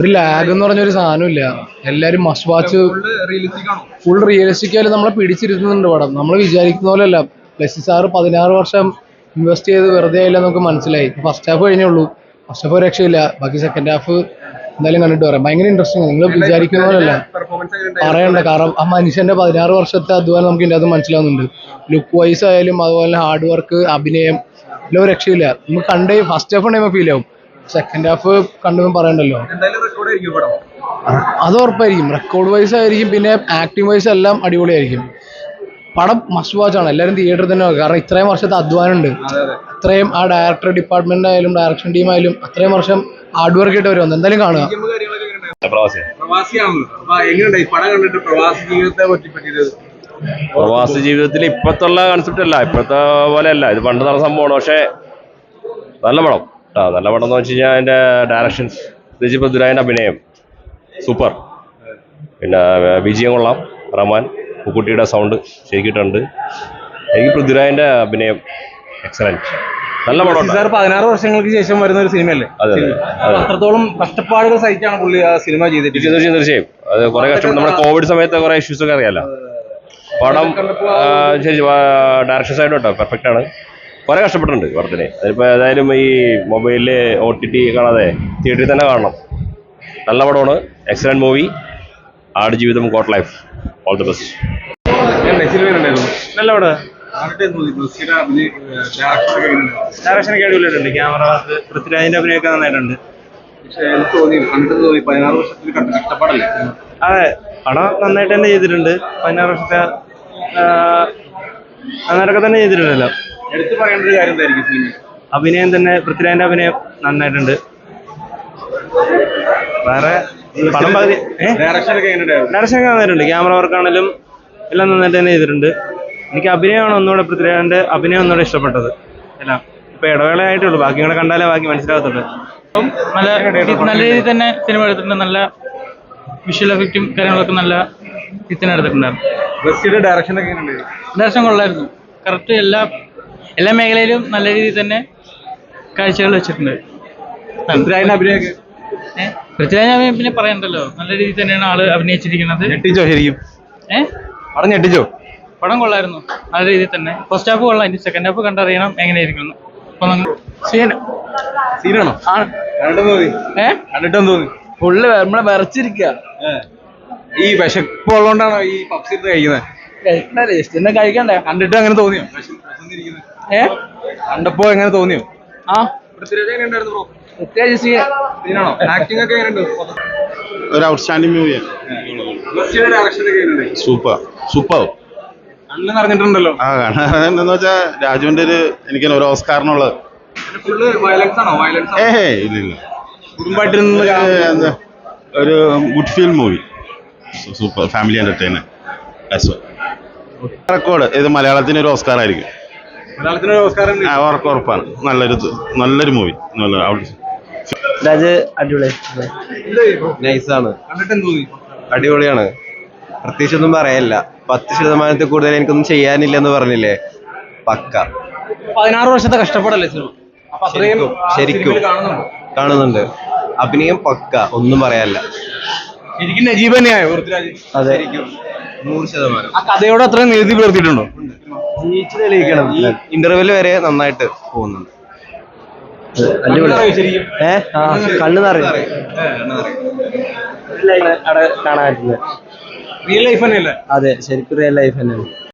ഒരു ലാഗ് എന്ന് പറഞ്ഞൊരു സാധനമില്ല. എല്ലാരും മസ്റ്റ് വാച്ച്, ഫുൾ റിയലിസ്റ്റിക് ആയാലും നമ്മളെ പിടിച്ചിരുത്തുന്നുണ്ട് പടം. നമ്മൾ വിചാരിക്കുന്ന പോലെയല്ല. പ്ലസ് സാറ് 16 വർഷം ഇൻവെസ്റ്റ് ചെയ്ത് വെറുതെ ആയില്ല നമുക്ക് മനസ്സിലായി. ഫസ്റ്റ് ഹാഫ് കഴിഞ്ഞേ ഉള്ളൂ. ഫസ്റ്റ് ഹാഫ് രക്ഷയില്ല. ബാക്കി സെക്കൻഡ് ഹാഫ് എന്തായാലും കണ്ടിട്ട് പറയാം. ഭയങ്കര ഇൻട്രസ്റ്റിംഗ്. നിങ്ങൾ വിചാരിക്കുന്ന പോലെയല്ല, പറയണ്ട. കാരണം ആ മനുഷ്യന്റെ 16 വർഷത്തെ അധ്വാനം നമുക്ക് ഇതിൻ്റെ അകത്ത് മനസ്സിലാവുന്നുണ്ട്. ലുക്ക് വൈസ് ആയാലും അതുപോലെ ഹാർഡ് വർക്ക്, അഭിനയം എല്ലാം രക്ഷയില്ല. നമുക്ക് കണ്ടേ ഫസ്റ്റ് ഹാഫ് ഉണ്ടെങ്കിൽ ഫീൽ ആവും. സെക്കൻഡ് ഹാഫ് കണ്ടൊന്നും പറയണ്ടല്ലോ. അത് ഉറപ്പായിരിക്കും. റെക്കോർഡ് വൈസ് ആയിരിക്കും, പിന്നെ ആക്ടിങ് വൈസ് എല്ലാം അടിപൊളിയായിരിക്കും. പടം മസ്റ്റ് വാച്ച് ആണ്. എല്ലാവരും തിയേറ്ററിൽ തന്നെ നോക്കുക. കാരണം ഇത്രയും വർഷത്തെ അധ്വാനം ഉണ്ട്. അത്രയും ആ ഡയറക്ടർ ഡിപ്പാർട്ട്മെന്റ് ആയാലും ഡയറക്ഷൻ ടീം ആയാലും അത്രയും വർഷം ഹാർഡ് വർക്ക് ആയിട്ട് അവർ വന്നു. എന്തായാലും കാണുക. പ്രവാസി ജീവിതത്തിൽ ഇപ്പത്തുള്ള കൺസെപ്റ്റ് അല്ല, ഇപ്പോഴത്തെ പോലെയല്ല. ഇത് പണ്ട് നടന്ന സംഭവമാണ്. പക്ഷേ നല്ല പടം. നല്ല പടം എന്ന് വെച്ച് കഴിഞ്ഞാൽ അതിൻ്റെ ഡയറക്ഷൻസ്, പ്രത്യേകിച്ച് പൃഥ്വിരാജിൻ്റെ അഭിനയം സൂപ്പർ. പിന്നെ വിജയം കൊള്ളാം. റഹ്മാൻ കുട്ടിയുടെ സൗണ്ട് ശരിക്കിട്ടുണ്ട്. എനിക്ക് പൃഥ്വിരാജിൻ്റെ അഭിനയം എക്സലന്റ്. നല്ല പടം. 16 വർഷങ്ങൾക്ക് ശേഷം വരുന്ന ഒരു സിനിമയല്ലേ? അതെ അതെ. അത്രത്തോളം കഷ്ടപ്പാടുകൾ സഹിച്ചാണ് പുള്ളി ആ സിനിമ ചെയ്തിട്ട്. തീർച്ചയായും അത് കുറെ കഷ്ടപ്പെട്ട്. നമ്മുടെ കോവിഡ് സമയത്ത് കുറെ ഇഷ്യൂസ് ഒക്കെ അറിയാലോ. പടം ശരി, ഡയറക്ഷൻ സൈഡ് കേട്ടോ പെർഫെക്റ്റ് ആണ്. കുറെ കഷ്ടപ്പെട്ടിട്ടുണ്ട് പടത്തിന്. അതിപ്പോൾ ഏതായാലും ഈ മൊബൈലിൽ OTT കാണാതെ തിയേറ്ററിൽ തന്നെ കാണണം. നല്ല പടമാണ്. Excellent movie. Aadujeevitham got life. All the best. നല്ല പടം. ഡയറക്ഷനൊക്കെ അടിപൊളിയായിട്ടുണ്ട്. ക്യാമറ വർക്ക്, പൃഥ്വിരാജിന്റെ അഭിനയമൊക്കെ നന്നായിട്ടുണ്ട്. അതെ, പടം നന്നായിട്ട് തന്നെ ചെയ്തിട്ടുണ്ട്. 16 വർഷത്തെ നന്നായിട്ടൊക്കെ തന്നെ ചെയ്തിട്ടുണ്ടല്ലോ. എടുത്തു പറയേണ്ട ഒരു കാര്യം എന്തായിരിക്കും സിനിമ? അഭിനയം തന്നെ, പൃഥ്വിരാജിന്റെ അഭിനയം നന്നായിട്ടുണ്ട്. വേറെ പടം പകുതി ഡയറക്ഷനൊക്കെ നന്നായിട്ടുണ്ട്. ക്യാമറ വർക്കാണെങ്കിലും എല്ലാം നന്നായിട്ട് തന്നെ ചെയ്തിട്ടുണ്ട്. എനിക്ക് അഭിനയമാണ് ഒന്നുകൂടെ, പൃഥ്വിരാജിന്റെ അഭിനയം ഒന്നുകൂടെ ഇഷ്ടപ്പെട്ടത്. എല്ലാം ഇപ്പൊ ഇടവേളയായിട്ടുള്ളൂ. ബാക്കി കൂടെ കണ്ടാലേ ബാക്കി മനസ്സിലാകത്തുള്ളൂ. നല്ല രീതിയിൽ തന്നെ സിനിമ എടുത്തിട്ടുണ്ട്. നല്ല വിഷ്വൽ എഫക്റ്റും കാര്യങ്ങളൊക്കെ നല്ല ഇതിന് എടുത്തിട്ടുണ്ടായിരുന്നു. ഡയറക്ഷൻ കൊള്ളായിരുന്നു. കറക്റ്റ് എല്ലാ മേഖലയിലും നല്ല രീതിയിൽ തന്നെ കാഴ്ചകൾ വെച്ചിട്ടുണ്ട്. പൃഥ്വിരാജ് പിന്നെ പറയണ്ടല്ലോ, നല്ല രീതിയിൽ തന്നെയാണ് ആള് അഭിനയിച്ചിരിക്കുന്നത്. ഞെട്ടിച്ചോ ശരിക്കും? പടം ഞെട്ടിച്ചോ? പടം കൊള്ളായിരുന്നു നല്ല രീതിയിൽ തന്നെ. ഫസ്റ്റ് ഹാഫ് കൊള്ളാം. ഇനി സെക്കൻഡ് ഹാഫ് കണ്ടറിയണം എങ്ങനെയായിരിക്കും. സീനാണോ? കണ്ടിട്ടും തോന്നി ഫുള്ള് നമ്മളെ വിറച്ചിരിക്കുക. ഈ വിശപ്പ് ഉള്ളതുകൊണ്ടാണോ ഈ പപ്സ് എടുത്ത് കഴിക്കുന്നത്? കഴിക്കണ്ടേ? കണ്ടിട്ട് അങ്ങനെ തോന്നിയോ? കണ്ടപ്പോ എങ്ങനെ തോന്നിയോ? ഒരു ഔട്ട്സ്റ്റാൻഡിംഗ് മൂവിയാണ്. സൂപ്പർ. കണ്ണ് നിറഞ്ഞിട്ടുണ്ടല്ലോ. ആ കാണാന്ന് വെച്ചാൽ രാജുവിന്റെ എനിക്ക് ഒരു ഓസ്കാറിനുള്ളത്. ഇല്ല, കുടുംബമായിട്ട് ഒരു good feel movie. Super family entertainer. Record ഇത് മലയാളത്തിന് ഒരു ഓസ്കാർ ആയിരിക്കും. ഉറപ്പാണ്. നല്ലൊരു മൂവി. നൈസാണ്, അടിപൊളിയാണ്. പ്രത്യേകിച്ചൊന്നും പറയല്ല. 10% കൂടുതൽ എനിക്കൊന്നും ചെയ്യാനില്ലെന്ന് പറഞ്ഞില്ലേ, പക്ക. 16 വർഷത്തെ കഷ്ടപ്പാടല്ലേ സിനിമ? ശരിക്കും കാണുന്നുണ്ട്. അഭിനയം പക്ക, ഒന്നും പറയാനില്ല. ശരിക്കും നജീബ് തന്നെയായോ പൃഥ്വിരാജ്? അതെ, 100%. ആ കഥയോട് അത്രയും നീതി പുലർത്തിയിട്ടുണ്ടോ? ജീവിച്ച് തെളിയിക്കണം. ഇന്റർവെല് വരെ നന്നായിട്ട് പോകുന്നുണ്ട്. കണ്ണു നിറയും. കാണാൻ റിയൽ ലൈഫ് തന്നെയല്ലേ? അതെ, ശരിക്കും റിയൽ ലൈഫ് തന്നെയാണ്.